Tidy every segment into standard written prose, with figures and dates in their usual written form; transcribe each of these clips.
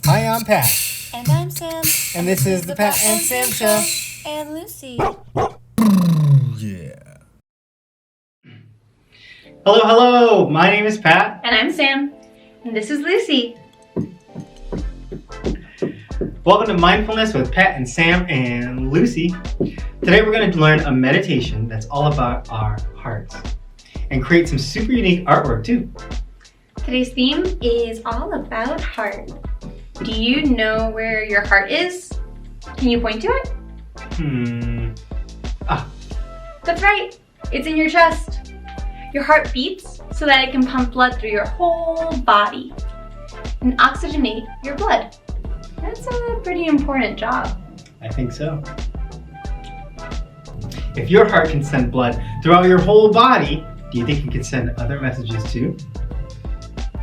Hi, I'm Pat. And I'm Sam. And this is the Pat and Sam Show. And Lucy. Yeah. Hello. My name is Pat. And I'm Sam. And this is Lucy. Welcome to Mindfulness with Pat and Sam and Lucy. Today we're going to learn a meditation that's all about our hearts and create some super unique artwork too. Today's theme is all about heart. Do you know where your heart is? Can you point to it? That's right. It's in your chest. Your heart beats so that it can pump blood through your whole body and oxygenate your blood. That's a pretty important job. I think so. If your heart can send blood throughout your whole body, do you think it can send other messages too?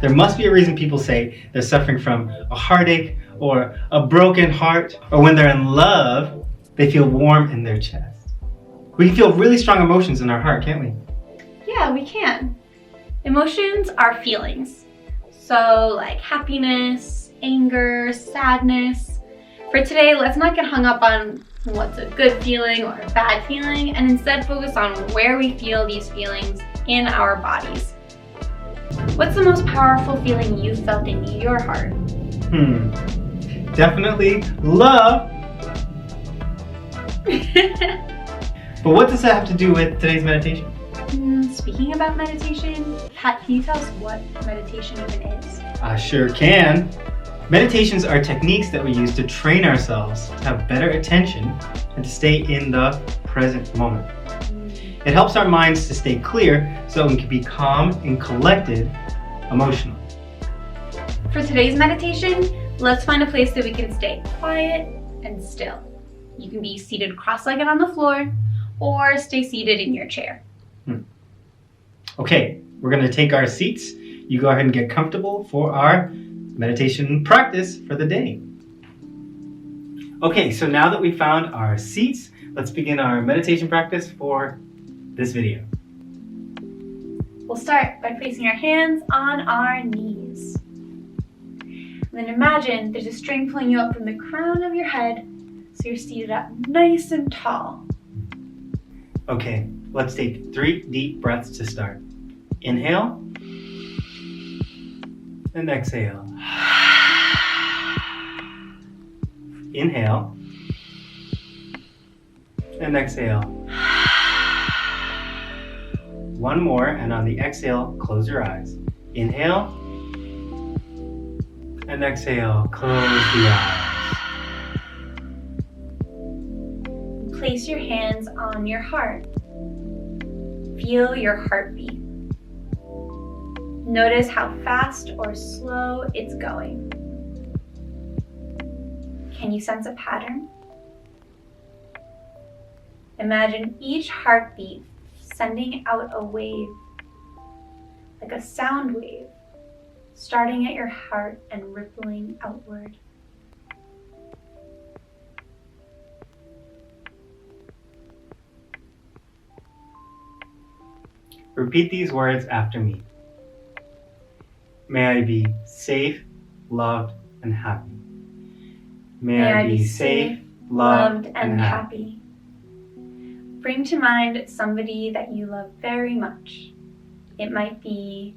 There must be a reason people say they're suffering from a heartache or a broken heart, or when they're in love, they feel warm in their chest. We can feel really strong emotions in our heart, can't we? Yeah, we can. Emotions are feelings. So like happiness, anger, sadness. For today, let's not get hung up on what's a good feeling or a bad feeling, and instead focus on where we feel these feelings in our bodies. What's the most powerful feeling you've felt in your heart? Definitely love. But what does that have to do with today's meditation? Speaking about meditation, Pat, can you tell us what meditation even is? I sure can. Meditations are techniques that we use to train ourselves to have better attention and to stay in the present moment. It helps our minds to stay clear so we can be calm and collected emotionally. For today's meditation, let's find a place that we can stay quiet and still. You can be seated cross-legged on the floor or stay seated in your chair. Okay, we're going to take our seats. You go ahead and get comfortable for our meditation practice for the day. Okay, so now that we found our seats, let's begin our meditation practice for this video. We'll start by placing our hands on our knees. And then imagine there's a string pulling you up from the crown of your head so you're seated up nice and tall. Okay, let's take 3 deep breaths to start. Inhale and exhale. Inhale and exhale. One more, and on the exhale, close your eyes. Inhale and exhale, close the eyes. Place your hands on your heart. Feel your heartbeat. Notice how fast or slow it's going. Can you sense a pattern? Imagine each heartbeat sending out a wave, like a sound wave, starting at your heart and rippling outward. Repeat these words after me. May I be safe, loved, and happy. May I be safe, loved, and happy. Bring to mind somebody that you love very much. It might be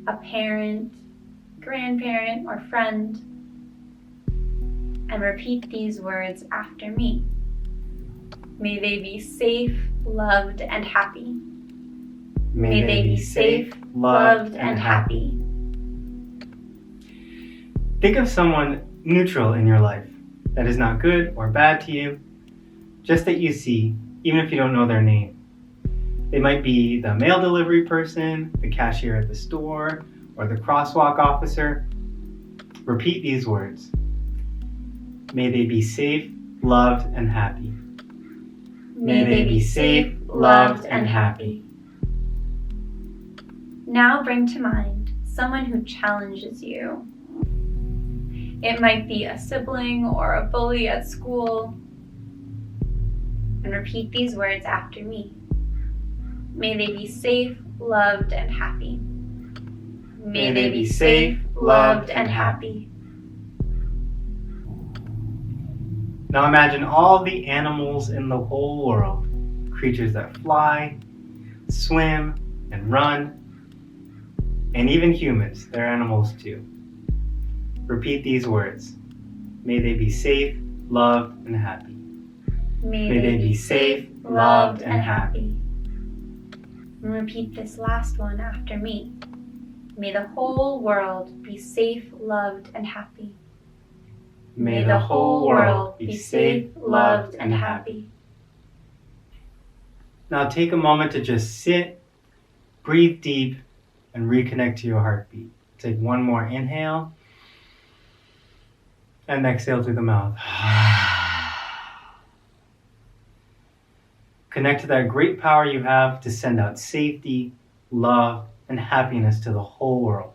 a parent, grandparent, or friend. And repeat these words after me. May they be safe, loved, and happy. May they be safe, loved, and happy. Think of someone neutral in your life that is not good or bad to you, just that you see, even if you don't know their name. They might be the mail delivery person, the cashier at the store, or the crosswalk officer. Repeat these words. May they be safe, loved, and happy. May they be safe, loved, and happy. Now bring to mind someone who challenges you. It might be a sibling or a bully at school. And repeat these words after me. May they be safe, loved, and happy. May they be safe, loved, and happy. Now imagine all the animals in the whole world. Creatures that fly, swim, and run. And even humans, they're animals too. Repeat these words. May they be safe, loved, and happy. May they be safe, loved, and happy. And repeat this last one after me. May the whole world be safe, loved, and happy. May the whole world be safe, loved, and happy. Now take a moment to just sit, breathe deep, and reconnect to your heartbeat. Take one more inhale, and exhale through the mouth. Connect to that great power you have to send out safety, love, and happiness to the whole world.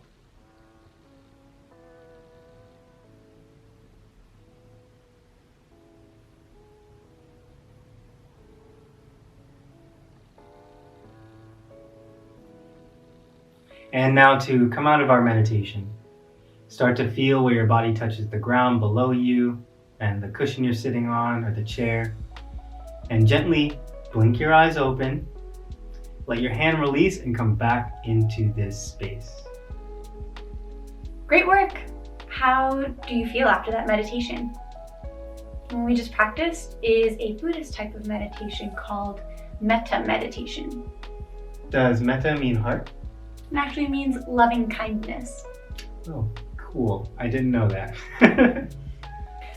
And now to come out of our meditation, start to feel where your body touches the ground below you and the cushion you're sitting on or the chair. And gently blink your eyes open, let your hand release and come back into this space. Great work! How do you feel after that meditation? What we just practiced is a Buddhist type of meditation called metta meditation. Does metta mean heart? It actually means loving kindness. Oh, cool. I didn't know that.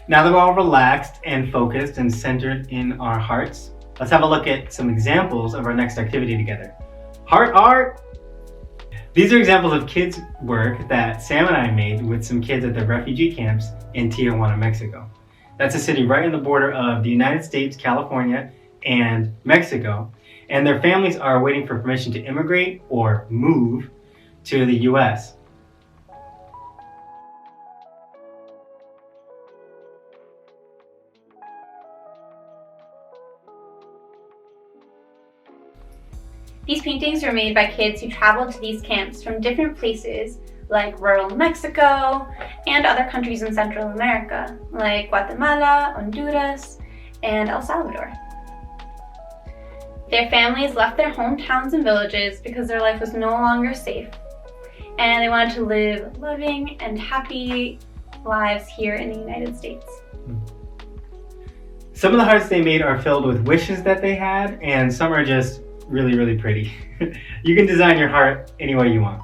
Now that we're all relaxed and focused and centered in our hearts, let's have a look at some examples of our next activity together. Heart art! These are examples of kids' work that Sam and I made with some kids at the refugee camps in Tijuana, Mexico. That's a city right on the border of the United States, California, and Mexico. And their families are waiting for permission to immigrate or move to the US. These paintings were made by kids who traveled to these camps from different places like rural Mexico and other countries in Central America like Guatemala, Honduras, and El Salvador. Their families left their hometowns and villages because their life was no longer safe, and they wanted to live loving and happy lives here in the United States. Some of the hearts they made are filled with wishes that they had, and some are just really, really pretty. You can design your heart any way you want.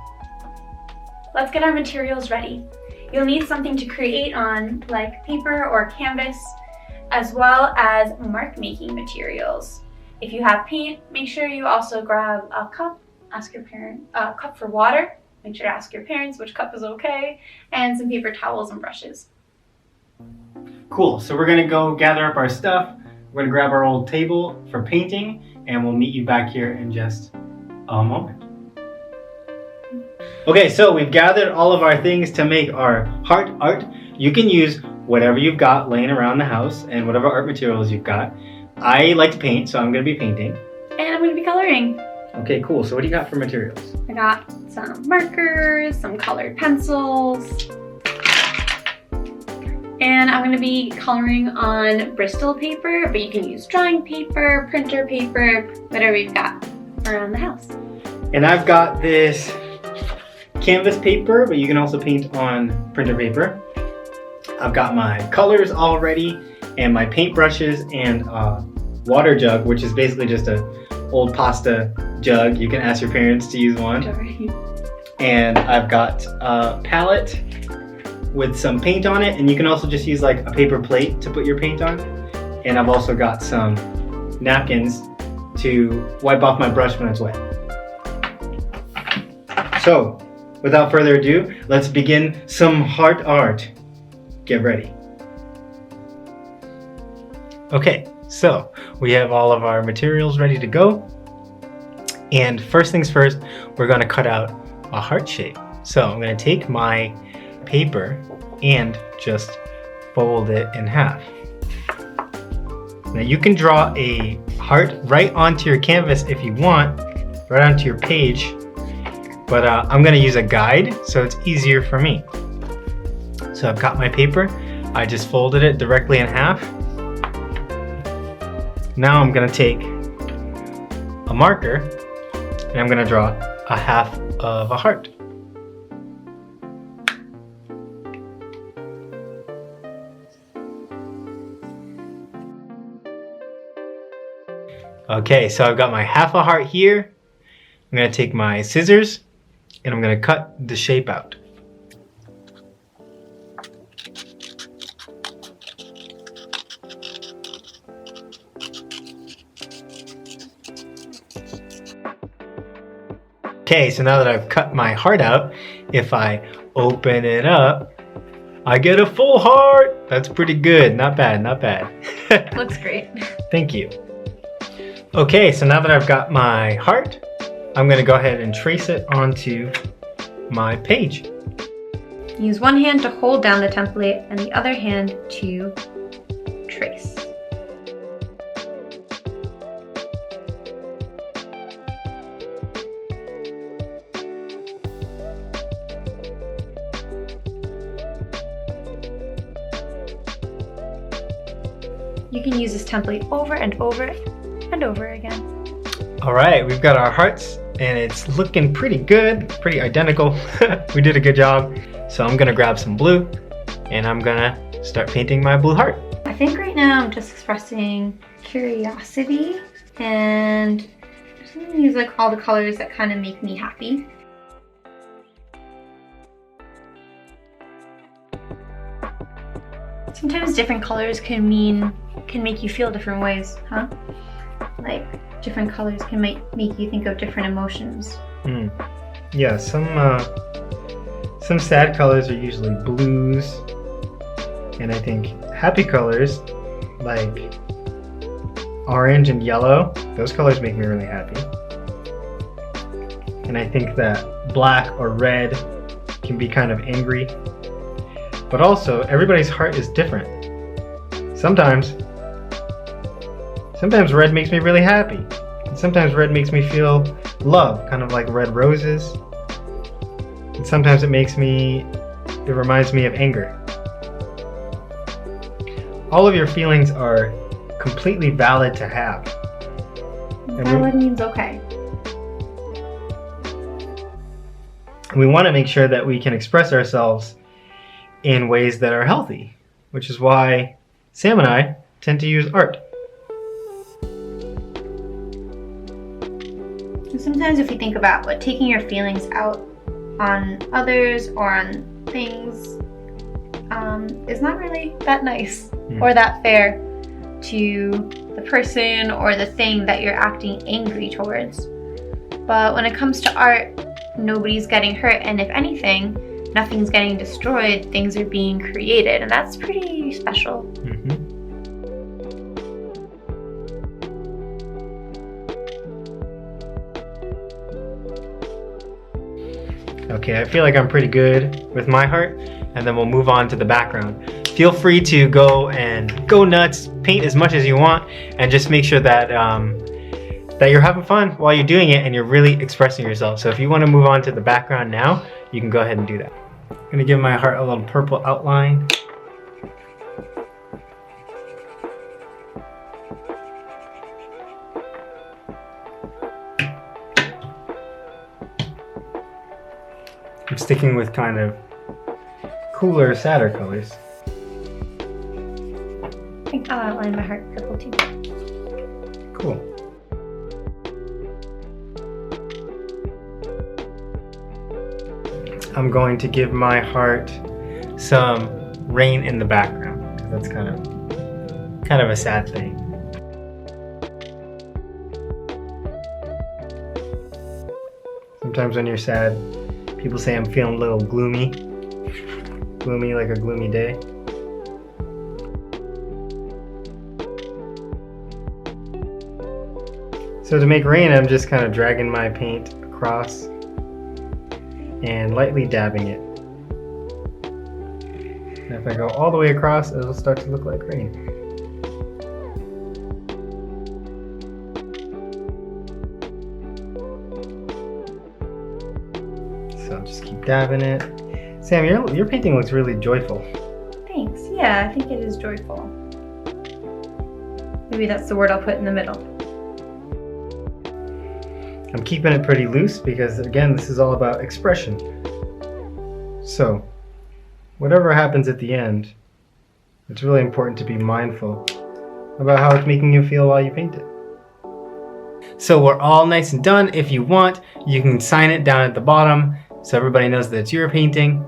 Let's get our materials ready. You'll need something to create on, like paper or canvas, as well as mark-making materials. If you have paint, make sure you also grab a cup, a cup for water, make sure to ask your parents which cup is okay, and some paper towels and brushes. Cool, so we're gonna go gather up our stuff, we're gonna grab our old table for painting, and we'll meet you back here in just a moment. Okay, so we've gathered all of our things to make our heart art. You can use whatever you've got laying around the house and whatever art materials you've got. I like to paint, so I'm going to be painting. And I'm going to be coloring. Okay, cool. So what do you got for materials? I got some markers, some colored pencils, and I'm going to be coloring on Bristol paper, but you can use drawing paper, printer paper, whatever you've got around the house. And I've got this canvas paper, but you can also paint on printer paper. I've got my colors all ready, and my paint brushes and water jug, which is basically just a old pasta jug. You can ask your parents to use one. And I've got a palette with some paint on it, and you can also just use like a paper plate to put your paint on. And I've also got some napkins to wipe off my brush when it's wet. So, without further ado, let's begin some heart art. Get ready. Okay, so we have all of our materials ready to go. And first things first, we're going to cut out a heart shape. So I'm going to take my paper and just fold it in half. Now you can draw a heart right onto your canvas if you want, right onto your page, but I'm going to use a guide so it's easier for me. So I've got my paper, I just folded it directly in half, Now I'm gonna take a marker and I'm gonna draw a half of a heart. Okay, so I've got my half a heart here. I'm gonna take my scissors and I'm gonna cut the shape out. Okay, so now that I've cut my heart out, if I open it up, I get a full heart. That's pretty good. Not bad, not bad. Looks great. Thank you. Okay, so now that I've got my heart, I'm gonna go ahead and trace it onto my page. Use one hand to hold down the template and the other hand to trace. You can use this template over and over and over again. All right, we've got our hearts and it's looking pretty good, pretty identical. We did a good job. So I'm gonna grab some blue and I'm gonna start painting my blue heart. I think right now I'm just expressing curiosity and I'm just gonna use like all the colors that kind of make me happy. Sometimes different colors can make you feel different ways, huh? Like different colors can make you think of different emotions. Yeah, some sad colors are usually blues, and I think happy colors like orange and yellow, those colors make me really happy. And I think that black or red can be kind of angry. But also, everybody's heart is different. Sometimes red makes me really happy. And sometimes red makes me feel love, kind of like red roses. And sometimes it reminds me of anger. All of your feelings are completely valid to have. Valid means okay. We want to make sure that we can express ourselves in ways that are healthy, which is why Sam and I tend to use art. Sometimes if you think about what taking your feelings out on others or on things is not really that nice or that fair to the person or the thing that you're acting angry towards. But when it comes to art, nobody's getting hurt, and if anything, nothing's getting destroyed, things are being created, and that's pretty special. Okay, I feel like I'm pretty good with my heart, and then we'll move on to the background. Feel free to go nuts, paint as much as you want, and just make sure that that you're having fun while you're doing it and you're really expressing yourself. So if you want to move on to the background now, you can go ahead and do that. I'm gonna give my heart a little purple outline. I'm sticking with kind of cooler, sadder colors. I think I'll outline my heart purple too. Cool. I'm going to give my heart some rain in the background, because that's kind of a sad thing. Sometimes when you're sad, people say I'm feeling a little gloomy like a gloomy day. So to make rain, I'm just kind of dragging my paint across and lightly dabbing it. And if I go all the way across, it'll start to look like rain. So I'll just keep dabbing it. Sam, your painting looks really joyful. Thanks. Yeah, I think it is joyful. Maybe that's the word I'll put in the middle. I'm keeping it pretty loose because, again, this is all about expression. So, whatever happens at the end, it's really important to be mindful about how it's making you feel while you paint it. So we're all nice and done. If you want, you can sign it down at the bottom so everybody knows that it's your painting.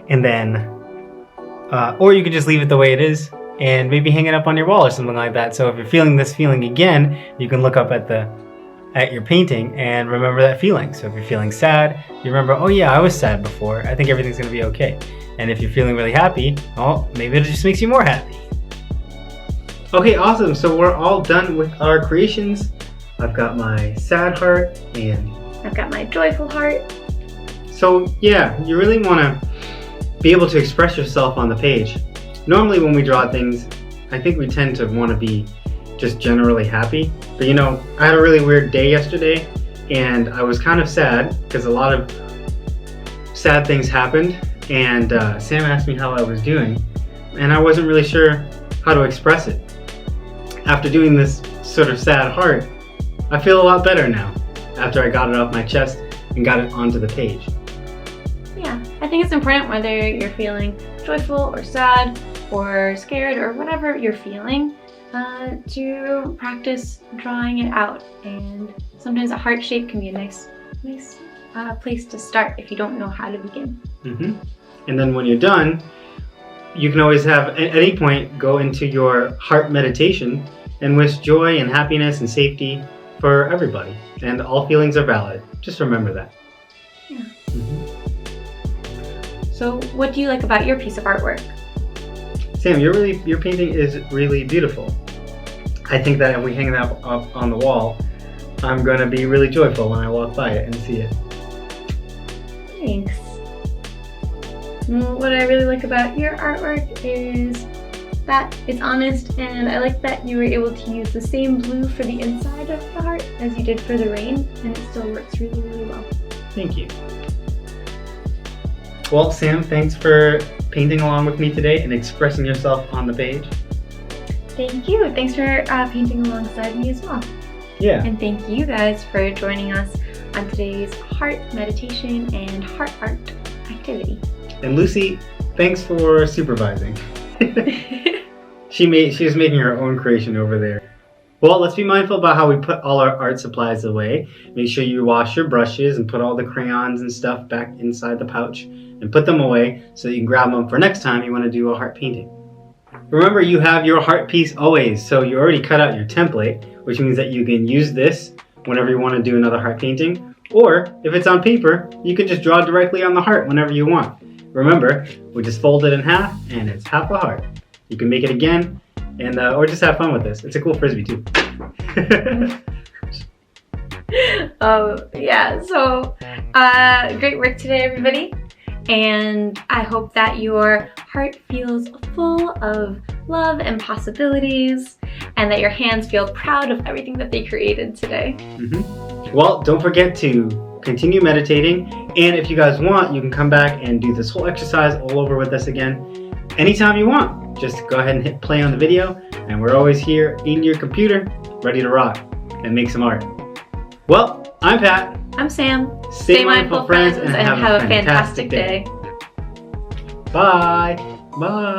And then, or you can just leave it the way it is and maybe hang it up on your wall or something like that. So if you're feeling this feeling again, you can look up at your painting and remember that feeling. So if you're feeling sad, you remember, oh yeah, I was sad before. I think everything's gonna be okay. And if you're feeling really happy, oh, maybe it just makes you more happy. Okay, awesome. So we're all done with our creations. I've got my sad heart and I've got my joyful heart. So yeah, you really wanna be able to express yourself on the page. Normally when we draw things, I think we tend to wanna be just generally happy. But you know, I had a really weird day yesterday and I was kind of sad because a lot of sad things happened, and Sam asked me how I was doing and I wasn't really sure how to express it. After doing this sort of sad heart, I feel a lot better now after I got it off my chest and got it onto the page. Yeah, I think it's important whether you're feeling joyful or sad or scared or whatever you're feeling, to practice drawing it out. And sometimes a heart shape can be a nice place to start if you don't know how to begin. And then when you're done, you can always have, at any point, go into your heart meditation and wish joy and happiness and safety for everybody. And all feelings are valid. Just remember that. Yeah. So what do you like about your piece of artwork? Sam, your painting is really beautiful. I think that if we hang that up on the wall, I'm going to be really joyful when I walk by it and see it. Thanks. What I really like about your artwork is that it's honest, and I like that you were able to use the same blue for the inside of the heart as you did for the rain, and it still works really, really well. Thank you. Well, Sam, thanks for painting along with me today and expressing yourself on the page. Thank you. Thanks for painting alongside me as well. Yeah. And thank you guys for joining us on today's heart meditation and heart art activity. And Lucy, thanks for supervising. She was making her own creation over there. Well, let's be mindful about how we put all our art supplies away. Make sure you wash your brushes and put all the crayons and stuff back inside the pouch and put them away so that you can grab them for next time you want to do a heart painting. Remember, you have your heart piece always, so you already cut out your template, which means that you can use this whenever you want to do another heart painting, or if it's on paper, you can just draw directly on the heart whenever you want. Remember, we just fold it in half and it's half a heart. You can make it again, and or just have fun with this. It's a cool frisbee too. Yeah, so great work today, everybody. And I hope that your heart feels full of love and possibilities, and that your hands feel proud of everything that they created today. Well, don't forget to continue meditating, and if you guys want, you can come back and do this whole exercise all over with us again anytime you want. Just go ahead and hit play on the video, and we're always here in your computer, ready to rock and make some art. Well, I'm Pat. I'm Sam. Stay mindful, friends, and have a fantastic day. Bye. Bye.